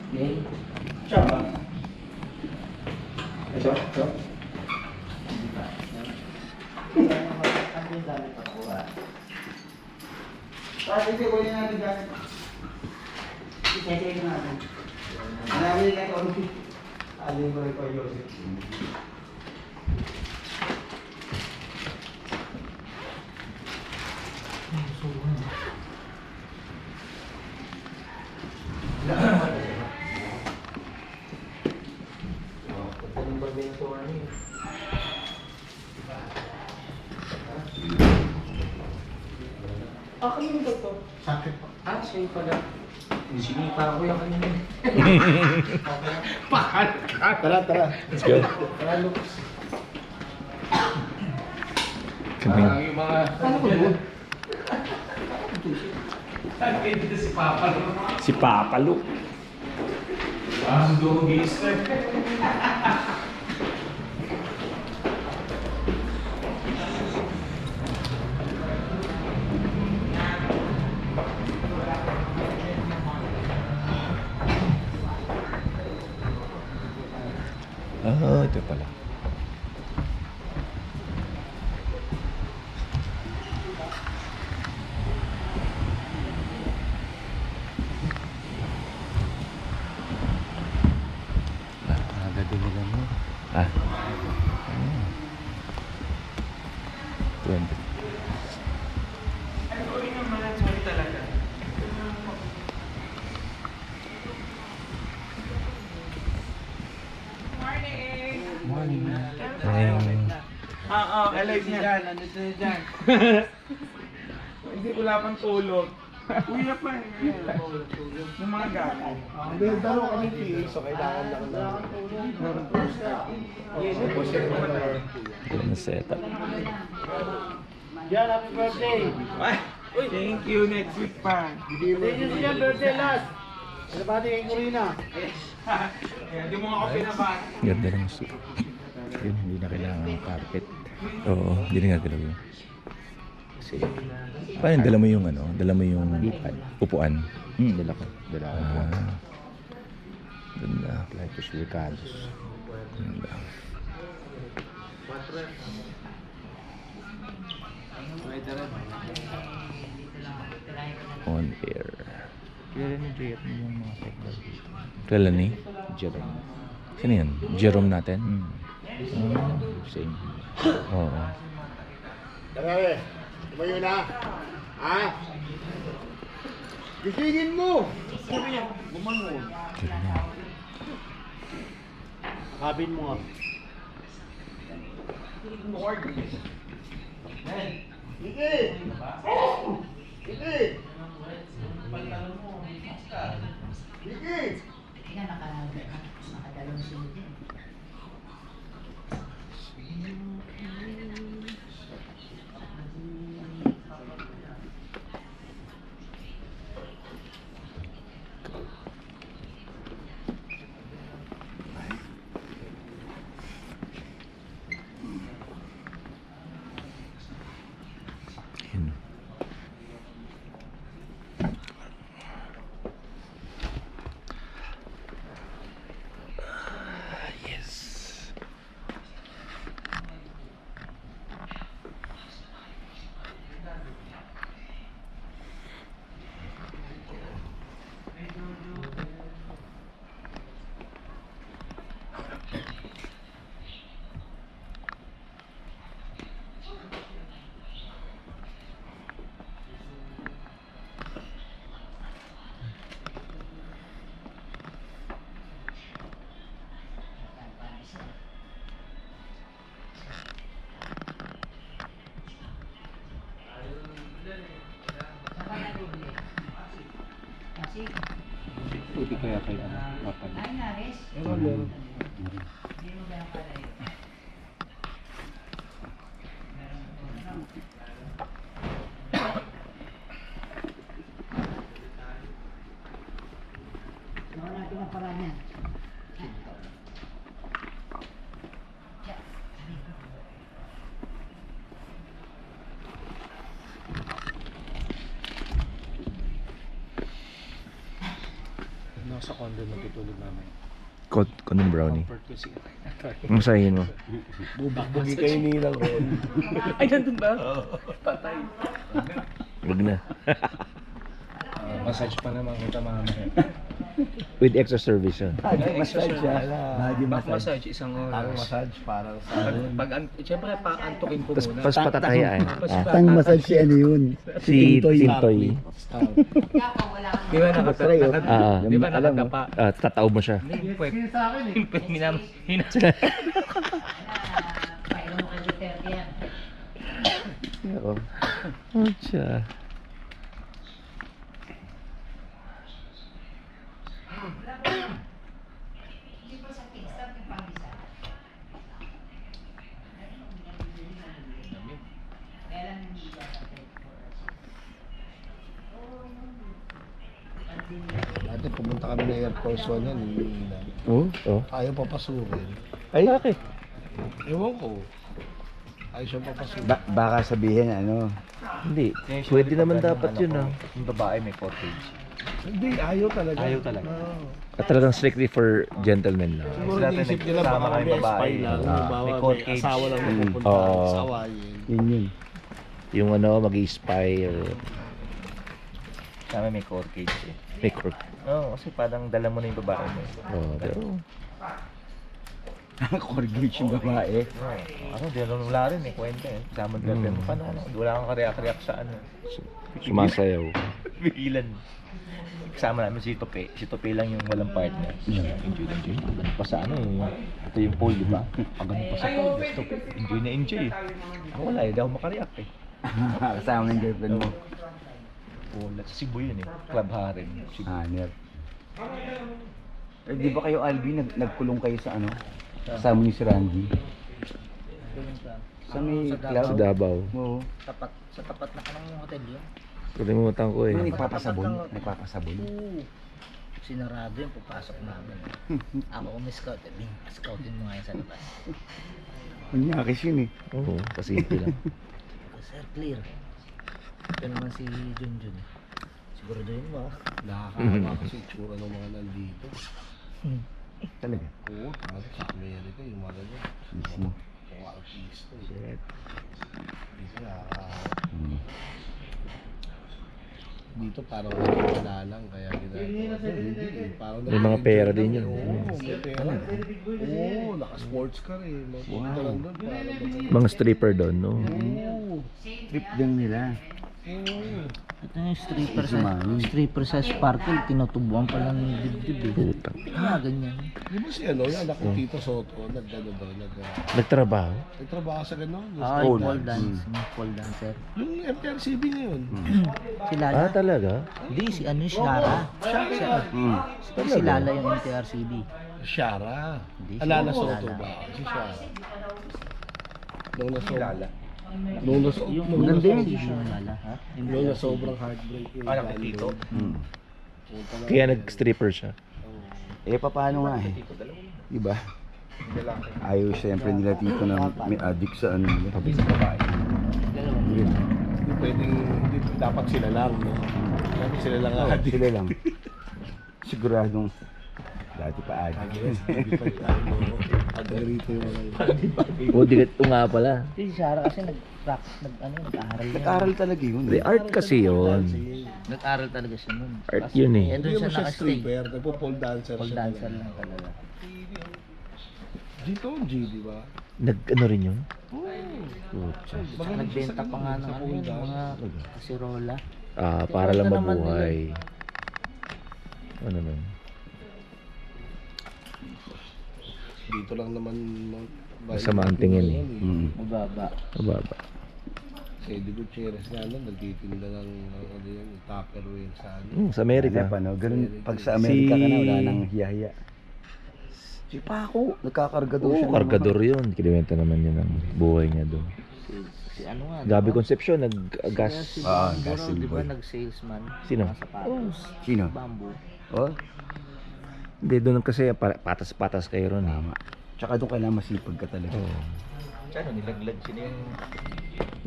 Okay. Siapa? Ito? Ito? Hindi pa. Ang yung dami pa po ha. Hindi ko yung natin dyan. Isesay na natin. Marami na ito. Alin ko rin po Joseph. Ako yung to. Sakit po. Ah, siya yung pala. Sinipa ko yung kanina. Pakal ka. Tara, tara. Let's go. Tara, Lux. Kami. Yung mga... Ano ko doon? Saan kayo dito si Papa? Si Papa Luke. Ang dugis. Ah, ito pala. Aga din nila mo. Ah. 20. Ano ko rin yung mga sorry talaga. Morning. Alive na dyan. Nandito na dyan. Hindi wala pang tulog. Uya pa eh. Yung mga gato. Hindi, daro kami PA, so kailangan lang na. Ito na setup. Yan, happy birthday! Thank you. Next week pa. Thank you siya, birthday last! Ano ba kay Corina? Hindi mo ako pinabati. Ganda ng suit. Yun, hindi na kailangan ng carpet. Oo, hindi na gagalaw yun. Kasi, paano dala mo yung ano? Dala mo yung upuan? Dala ko. Dala ko po. Ah, ganda. Platos Ricardos. Ganda. On air. Kaya ni Jerome yung mga sekdal dito. Kailan ni? Jerome. Sino yan? Jerome natin? Same. Oo. Darawe, tumayo na. Ha? Gisingin mo! Sabi niya, bumangon. Ganda. Kabin mo. Sige! Sige! Sige! Kaya nakadalong sunod din. Yun. Yes. Kasi, Puti kaya kayo mapan. ay naris. Ewan mo. Hindi mo ba pala yun? Gawa natin ang paraan yan. Sa condo natutulog namin. Condon brownie. Comfort ko si Masahin mo. Bugi kayo nilang ron. Ay, nandun ba? Patay. Wag na. Massage pa naman kita mamaya. With extra service yun. Massage siya. Back massage, isang oras. Massage para sa... Siyempre, paantukin ko Tapos muna. pas patatayaan. Tang massage si ano yun. Si Tintoy. Kaya ako wala kang Di ba Ah, Di ba nakadapa? tataob mo siya. Hindi, pwede. Painom mo kay Duterte yan. Oo. Oh, siya. Hindi ba sa Kingston yung pangisa? Kailan hindi ba sa Dati pumunta kami na Air Force One yan. Oh, oh. Ayaw papasukin. Ay, bakit? Ewan ko. Ayaw siya papasukin. Baka sabihin ano, Hindi. Pwede naman dapat yun ah. Yung babae may cottage. Hindi, ayaw talaga. Ayaw talaga. Oo. At talagang strictly for gentlemen lang. Siguro Dati naisip nila nagsama baka kami may babae. spy lang. Halimbawa, May may court cage. asawa lang napupunta Oo. sa awayin. yun. Yung ano, mag-i-spy or Kami may court cage eh. make or... Oo, kasi parang dala mo na yung babae mo. Oh, pero... Corgage yung babae. Ano, di alam wala rin eh, kwenta eh. Kasama girlfriend mo pa na, ano, wala kang kareak-reak sa ano. Sumasayaw. Bigilan. Kasama namin si Tope. Si Tope lang yung walang partner. Enjoy na enjoy. Ganun pa sa ano eh. Ito yung pool, di ba? Pag ganun pa sa pool, si Tope. Enjoy na enjoy. Ako wala eh, di ako makareact eh. Kasama ng girlfriend mo. Wala. Sa Cebu yun eh. Club Harem. Cebu. Hanep. Eh, di ba kayo Alvin, nagkulong kayo sa ano? Kasama ni si Randy. Sa may Sa club? Davao. Oo. Sa tapat na kanang hotel yun. Kalimutan ko eh. Yung nagpapasabon? Nagpapasabon? Sinarado yun, papasok namin. Ako kung may scout, scoutin mo nga yun sa labas. Manyakis yun eh. Oo, pasimple lang. Sir, clear. Ito naman si Junjun. Siguro doon mo ah. Nakakaawa kasi itsura ng mga nandito. Talaga. Oo, tapos sa Amerika, yung mga ganyan. Easy. Mga artista. Shit. Dito nakakaawa. Hmm. Dito parang wala lang, kaya ginagawa. Hindi eh, parang May mga pera din yun. Oo, may pera. Oo, naka-sports car eh. Mapunta lang doon para mag- Mga stripper doon, no? Oo. Trip din nila. Ito yung stripper sa Sparkle, tinutubuan pa lang ng dibdib eh. Puta. Kaya ganyan. Di ba si ano, yung anak ko Tito Soto, nagano doon, Nagtrabaho? nagtrabaho sa gano'n. Ah, yung pole dance. Yung pole dancer. Yung MTRCB ngayon. Si Lala. Ah, talaga? Hindi, si ano yung Shara. Si Lala yung MTRCB. Shara. Hindi, Alala si Soto Lala. ba? Si Shara. Nung nasa Maganda yun. Yung Lala, ha? Nung na sobrang heartbreak yung Anak ni Tito. Kaya nag-stripper siya. Eh, paano nga eh? Diba? Ayaw siyempre nila tito na may addict sa ano nila. Yun. Hindi pwedeng, hindi dapat sila lang. No? Dapat sila lang Oo, addict. sila lang. Siguradong dati pa addict. Agrito yung mga O, ito nga pala. Si Shara kasi nag-aaral yan. Nag-aral talaga yun. The art kasi yun. Nag-aaral talaga siya nun. Art yun eh. Eh, doon Hindi siya mo siya nakastay. stripper, nagpo-pole dancer Pole siya. dancer lang talaga. Dito ang G, di ba? Nag-ano rin yun? Saka nagbenta pa nga ng ano yun, mga kasirola. Ah, para lang Ito naman mabuhay. Ano nun? Dito lang naman Masama ang tingin eh. Mababa. Mababa. Si Eddie Gutierrez nga nun, nagtitinda ng ano yun, Tupperware sa ano. Sa Amerika. Hanep, ano? Ganun, pag sa Amerika ka na, wala nang hiya-hiya. Si Paco, nagkakarga daw siya. Oo, kargador yun. Kinibenta naman yun ang buhay niya doon. Si ano nga, Gabi diba? Concepcion, Kaya nag-gas. si Ah, Bamboo gas raw, and di ba, boy. nag-salesman? Sino? Mga sapatos. Sino? Bamboo. Oh, Hindi, doon kasi patas-patas kayo ron. tama. Tsaka doon kailangan masipag ka talaga. Oo. Ano, nilaglag sila yung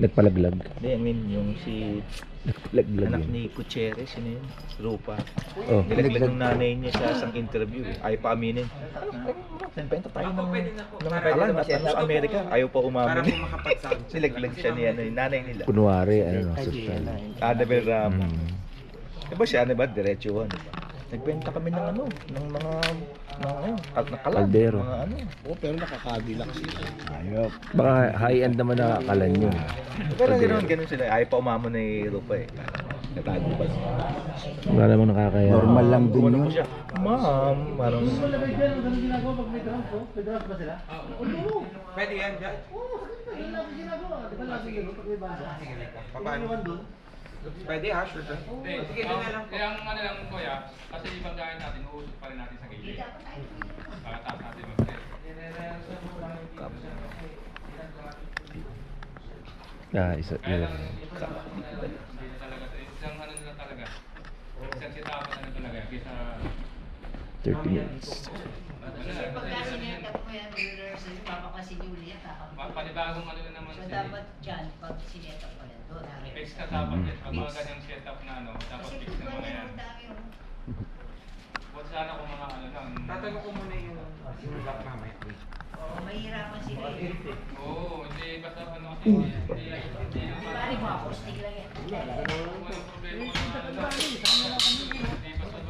Nagpalaglag. Hindi, I mean, yung si Nagpalaglag anak yun. ni Gutierrez, sino yun? Rupa. Oh, Nilaglag ng nanay niya sa isang interview. Ay pa aminin. Nagbenta tayo ng alam na sa Amerika. Ayaw pa umamin. Nilaglag siya ni ano, yung nanay nila. kunwari, ano, social. Annabel Ramos. Hmm. Diba siya, diba? Diretsuhan, diba? Nagbenta kami ng ano, ng mga kalan. Kaldero. Mga ano. Oo, pero nakakadilak sila. Ayop. Baka high-end naman na akalan yun. Pero ganun sila. Ayaw pa umamon ni Rupa eh. Natago pa lang. Wala namang nakakaya. Normal lang din Kumano yun. po siya, ma'am, parang... Pwede yan, Jack. Paano? Pwede ha, sure ka. Sige, doon na lang po. Kaya ang ano lang kuya, kasi ibang gaya natin, uusap pa rin natin sa gilid. Pagkatapos natin mag-set. Isa Kaya yun. lang, hindi talaga, isang ano lang talaga. Isang sitapan na lang talaga, kaysa... 30 minutes. Pagka sinetap mo yan, rehearsal, papaka si Julia, Panibagong ano na naman So siya. dapat dyan, pag sinetap mo yan, doon namin. Fix na dapat yan. Pag mga ganyang setup na ano, dapat Kasi fix kung na mga ganyan yan. ang dami yung... Buat sana kung mga ano lang. Tatanong ko muna yung back mamaya. Oh, mahirapan sila eh. Oo, hindi basta ano kasi hindi Bali mo, acoustic lang yan. walang problema kung ano lang. Hindi basta